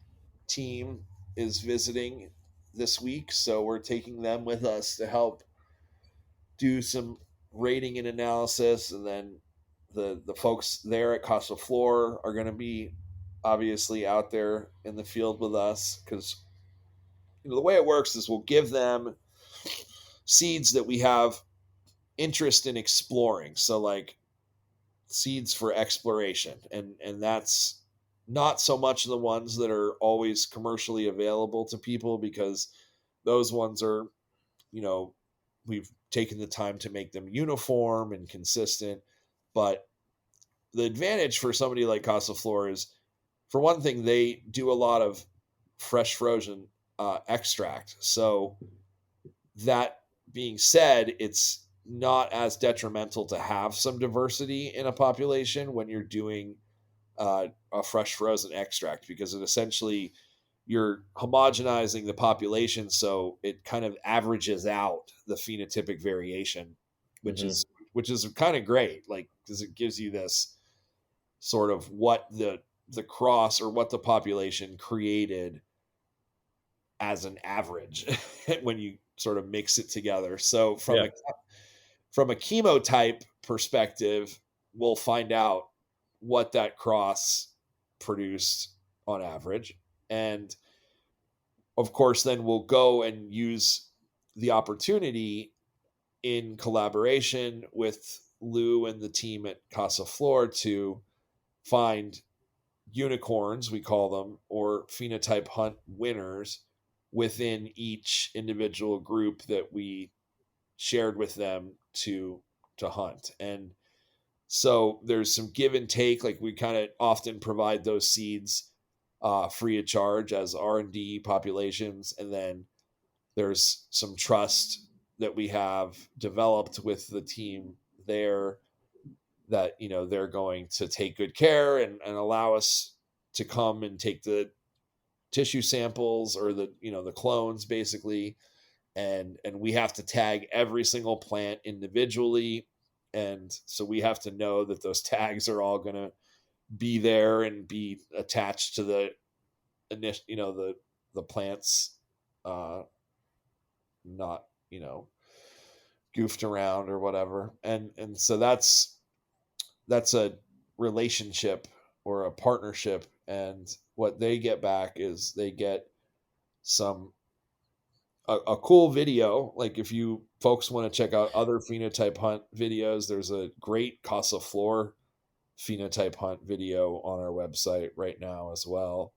Speaker 2: team is visiting this week, so we're taking them with us to help do some rating and analysis. And then the folks there at Casa Flor are going to be obviously out there in the field with us, because the way it works is we'll give them seeds that we have interest in exploring. So, like, seeds for exploration, and that's not so much the ones that are always commercially available to people, because those ones are, we've taken the time to make them uniform and consistent. But the advantage for somebody like Casa Flor is, for one thing, they do a lot of fresh frozen extract. So that being said, it's not as detrimental to have some diversity in a population when you're doing a fresh frozen extract, because it essentially, you're homogenizing the population, so it kind of averages out the phenotypic variation, which
Speaker 1: Mm-hmm.
Speaker 2: is which is kind of great, like, because it gives you this sort of what the cross or what the population created as an average when you sort of mix it together. So
Speaker 1: Yeah.
Speaker 2: from a chemotype perspective, we'll find out what that cross produced on average. And of course, then we'll go and use the opportunity in collaboration with Lou and the team at Casa Flor to find unicorns, we call them, or phenotype hunt winners within each individual group that we shared with them to hunt. And so there's some give and take. Like, we kind of often provide those seeds free of charge as R&D populations, and then there's some trust that we have developed with the team there, that they're going to take good care and allow us to come and take the tissue samples, or the clones basically, and we have to tag every single plant individually, and so we have to know that those tags are all going to be there and be attached to the initial, the plants, not goofed around or whatever. And so that's a relationship or a partnership, and what they get back is they get some a cool video. Like, if you folks want to check out other phenotype hunt videos, there's a great Casa Flor phenotype hunt video on our website right now as well,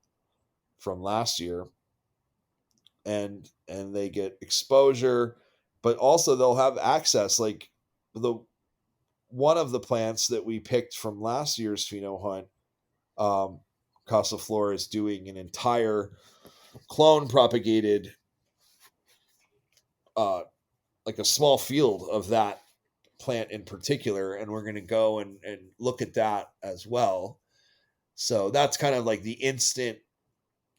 Speaker 2: from last year. And they get exposure, but also they'll have access. Like, the one of the plants that we picked from last year's pheno hunt, Casa Flor is doing an entire clone propagated, uh, like a small field of that plant in particular, and we're going to go and look at that as well. So that's kind of like the instant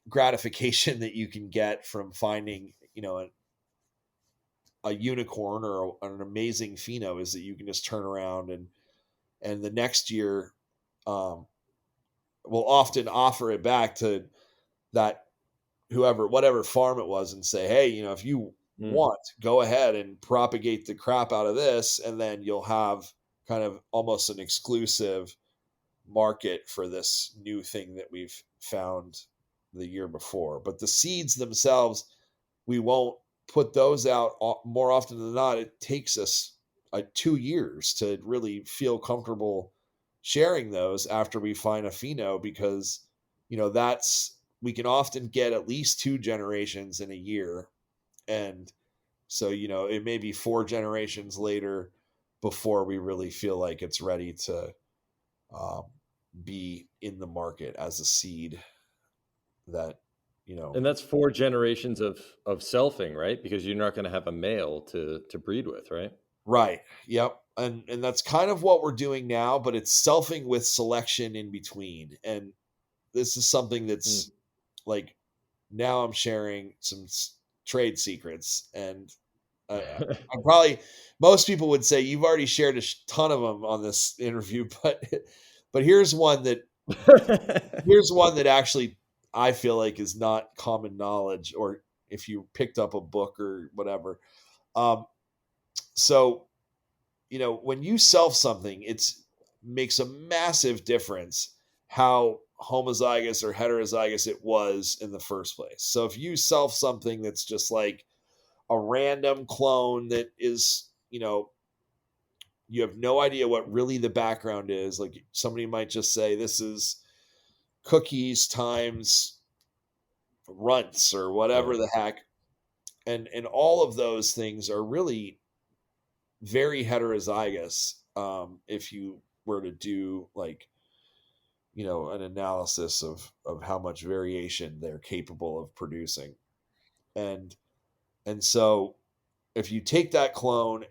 Speaker 2: gratification that you can get from finding, a unicorn or an amazing pheno, is that you can just turn around and the next year, um, we'll often offer it back to that whoever, whatever farm it was, and say, hey, if you
Speaker 1: Mm.
Speaker 2: want, go ahead and propagate the crap out of this, and then you'll have kind of almost an exclusive market for this new thing that we've found the year before. But the seeds themselves, we won't put those out. More often than not, it takes us 2 years to really feel comfortable sharing those after we find a pheno, because that's, we can often get at least 2 generations in a year. And so it may be 4 generations later before we really feel like it's ready to um, be in the market as a seed that
Speaker 1: And that's 4 generations of selfing, right? Because you're not going to have a male to breed with, right?
Speaker 2: right. Yep. And that's kind of what we're doing now, but it's selfing with selection in between. And this is something
Speaker 1: Mm.
Speaker 2: that's like, now I'm sharing some trade secrets, and I'm probably, most people would say you've already shared a ton of them on this interview, but here's one that actually I feel like is not common knowledge, or if you picked up a book or whatever. Um, so when you self something, it's makes a massive difference how homozygous or heterozygous it was in the first place. So if you self something that's just like a random clone that is, you have no idea what really the background is. Like, somebody might just say, this is cookies times runts or
Speaker 1: Yeah.
Speaker 2: whatever the heck. And all of those things are really very heterozygous, if you were to do, like, an analysis of how much variation they're capable of producing. And so if you take that clone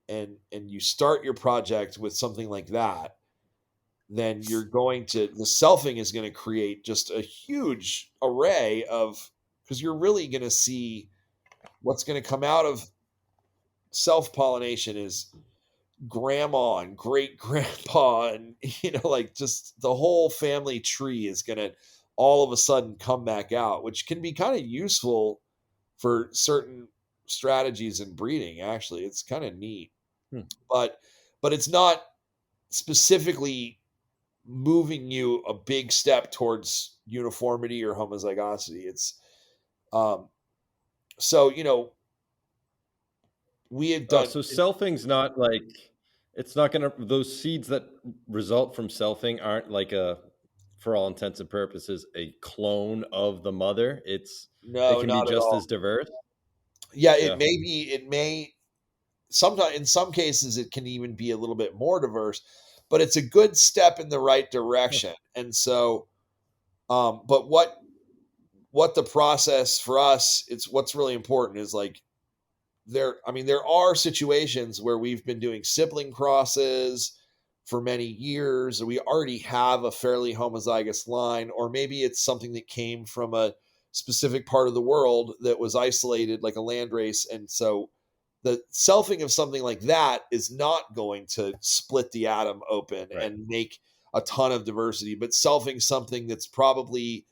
Speaker 2: and you start your project with something like that, then you're going to, the selfing is going to create just a huge array of, because you're really going to see what's going to come out of self pollination is grandma and great grandpa, and like just the whole family tree is going to all of a sudden come back out, which can be kind of useful for certain strategies in breeding. Actually, it's kind of neat.
Speaker 1: Hmm.
Speaker 2: But it's not specifically moving you a big step towards uniformity or homozygosity. It's so we have
Speaker 1: Oh,
Speaker 2: done.
Speaker 1: so selfing's not like, it's not gonna, those seeds that result from selfing aren't like a, for all intents and purposes, a clone of the mother. It
Speaker 2: No,
Speaker 1: can be
Speaker 2: not at
Speaker 1: just
Speaker 2: all.
Speaker 1: as diverse.
Speaker 2: Yeah, it
Speaker 1: Yeah.
Speaker 2: may be. It may sometimes, in some cases, it can even be a little bit more diverse, but it's a good step in the right direction. And so, but what the process for us, it's what's really important is like there are situations where we've been doing sibling crosses for many years. We already have a fairly homozygous line, or maybe it's something that came from a specific part of the world that was isolated, like a landrace. And so the selfing of something like that is not going to split the atom open
Speaker 1: Right.
Speaker 2: and make a ton of diversity, but selfing something that's probably,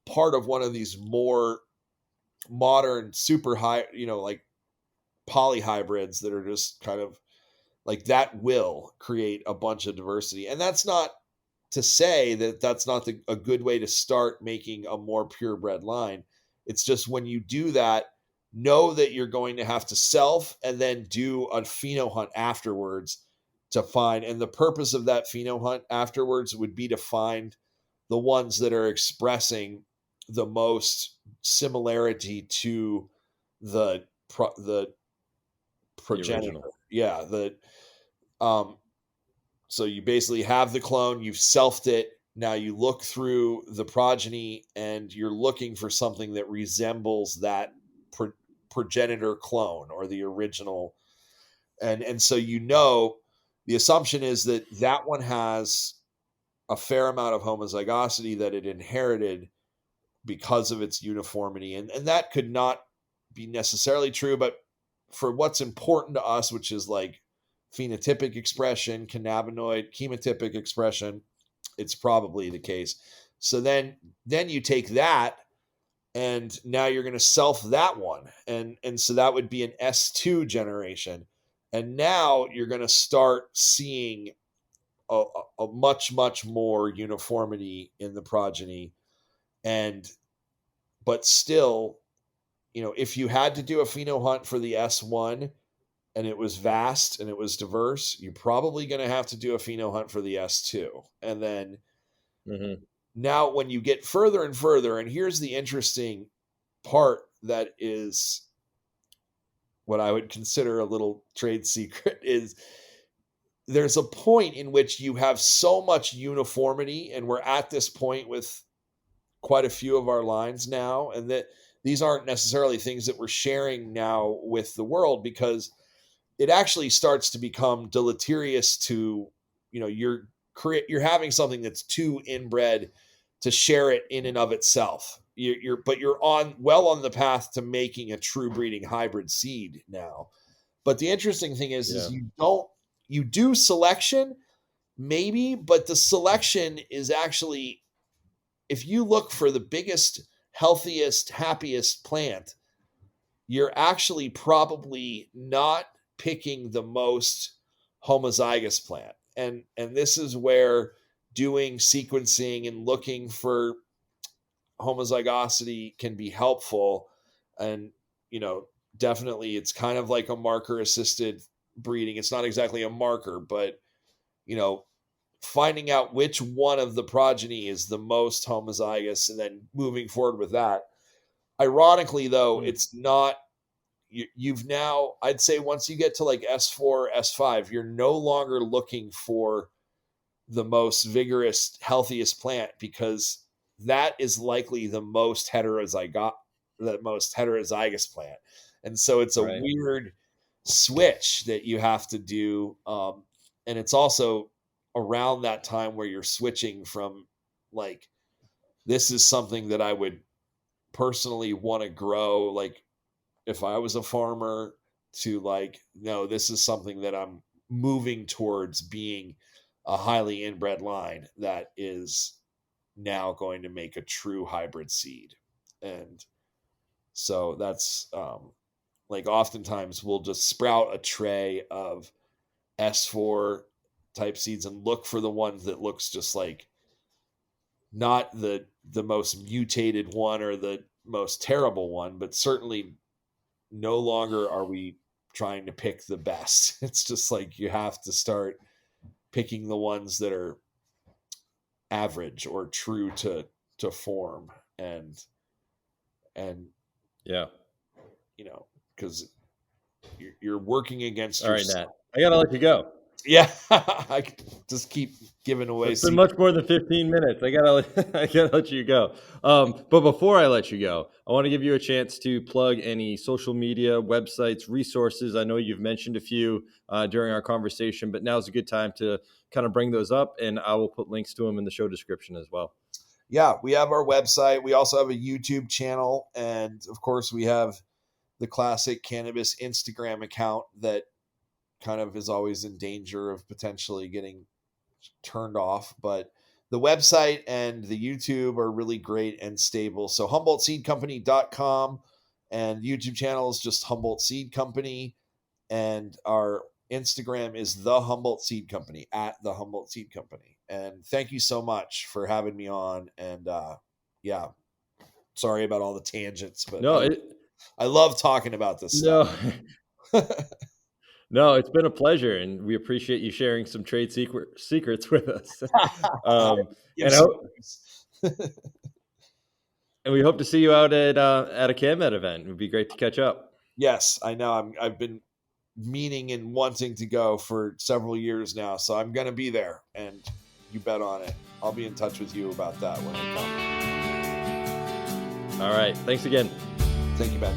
Speaker 2: part of one of these more modern super high, like polyhybrids that are just kind of like that will create a bunch of diversity. And that's not to say that that's not a good way to start making a more purebred line. It's just when you do that, know that you're going to have to self and then do a phenohunt afterwards to find. And the purpose of that phenohunt afterwards would be to find the ones that are expressing the most similarity to the
Speaker 1: The
Speaker 2: progenitor.
Speaker 1: original.
Speaker 2: Yeah, um so you basically have the clone, you've selfed it. Now you look through the progeny and you're looking for something that resembles that progenitor clone or the original. And so the assumption is that that one has a fair amount of homozygosity that it inherited because of its uniformity. And that could not be necessarily true, but for what's important to us, which is like phenotypic expression, cannabinoid, chemotypic expression, it's probably the case. So then you take that and now you're going to self that one. And so that would be an S2 generation. And now you're going to start seeing a much, much more uniformity in the progeny. And but still, if you had to do a pheno hunt for the S1 and it was vast and it was diverse, you're probably going to have to do a pheno hunt for the S2. And then now when you get further and further, and here's the interesting part that is what I would consider a little trade secret, is there's a point in which you have so much uniformity, and we're at this point with quite a few of our lines now, and that these aren't necessarily things that we're sharing now with the world, because it actually starts to become deleterious to, you're having something that's too inbred to share it in and of itself. But you're on the path to making a true breeding hybrid seed now. But the interesting thing is
Speaker 1: Yeah.
Speaker 2: you do selection maybe, but the selection is actually, if you look for the biggest, healthiest, happiest plant, you're actually probably not picking the most homozygous plant. And this is where doing sequencing and looking for homozygosity can be helpful. And definitely it's kind of like a marker assisted breeding. It's not exactly a marker, but you know finding out which one of the progeny is the most homozygous and then moving forward with that. Ironically, though, it's not, you've now, I'd say once you get to like S4, S5, you're no longer looking for the most vigorous, healthiest plant, because that is likely the most heterozygous plant. And so it's a
Speaker 1: Right.
Speaker 2: weird switch that you have to do. And it's also around that time where you're switching from like, this is something that I would personally want to grow, like if I was a farmer, to like, no, this is something that I'm moving towards being a highly inbred line that is now going to make a true hybrid seed. And so that's like oftentimes we'll just sprout a tray of S4 type seeds and look for the ones that looks just like not the most mutated one or the most terrible one, but certainly no longer are we trying to pick the best. It's just like you have to start picking the ones that are average or true to form. And
Speaker 1: Yeah.
Speaker 2: you know, because you're working against
Speaker 1: All right,
Speaker 2: yourself.
Speaker 1: Nat. I gotta let you go.
Speaker 2: Yeah, I just keep giving away.
Speaker 1: It's been much more than 15 minutes. I gotta let you go. But before I let you go, I want to give you a chance to plug any social media, websites, resources. I know you've mentioned a few during our conversation, but now's a good time to kind of bring those up, and I will put links to them in the show description as well.
Speaker 2: Yeah, we have our website. We also have a YouTube channel, and of course, we have the classic Cannabis Instagram account that kind of is always in danger of potentially getting turned off. But the website and the YouTube are really great and stable. So HumboldtSeedCompany.com, and YouTube channel is just Humboldt Seed Company. And our Instagram is the Humboldt Seed Company, at the Humboldt Seed Company. And thank you so much for having me on. And yeah, sorry about all the tangents, but
Speaker 1: No,
Speaker 2: I love talking about this
Speaker 1: no,
Speaker 2: stuff.
Speaker 1: no, it's been a pleasure, and we appreciate you sharing some trade secrets with us. And and we hope to see you out at a CannMed event. It would be great to catch up.
Speaker 2: Yes, I know. I've been meaning and wanting to go for several years now, so I'm going to be there, and you bet on it. I'll be in touch with you about that when I come.
Speaker 1: All right. Thanks again.
Speaker 2: Thank you, Ben.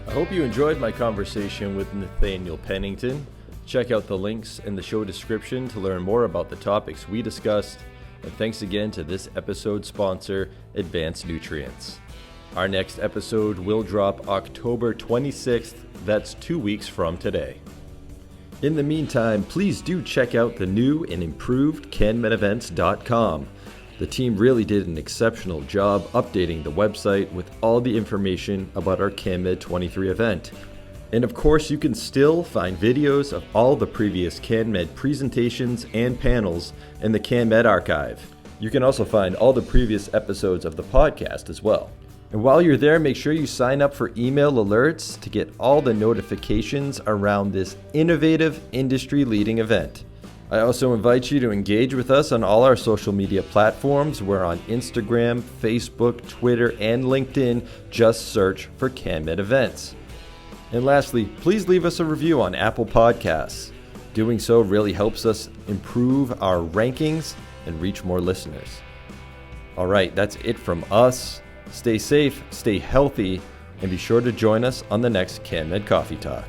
Speaker 1: I hope you enjoyed my conversation with Nathaniel Pennington. Check out the links in the show description to learn more about the topics we discussed. And thanks again to this episode's sponsor, Advanced Nutrients. Our next episode will drop October 26th. That's 2 weeks from today. In the meantime, please do check out the new and improved CannMedEvents.com. The team really did an exceptional job updating the website with all the information about our CannMed 23 event. And of course, you can still find videos of all the previous CannMed presentations and panels in the CannMed archive. You can also find all the previous episodes of the podcast as well. And while you're there, make sure you sign up for email alerts to get all the notifications around this innovative, industry-leading event. I also invite you to engage with us on all our social media platforms. We're on Instagram, Facebook, Twitter, and LinkedIn. Just search for CannMed Events. And lastly, please leave us a review on Apple Podcasts. Doing so really helps us improve our rankings and reach more listeners. All right, that's it from us. Stay safe, stay healthy, and be sure to join us on the next CannMed Coffee Talk.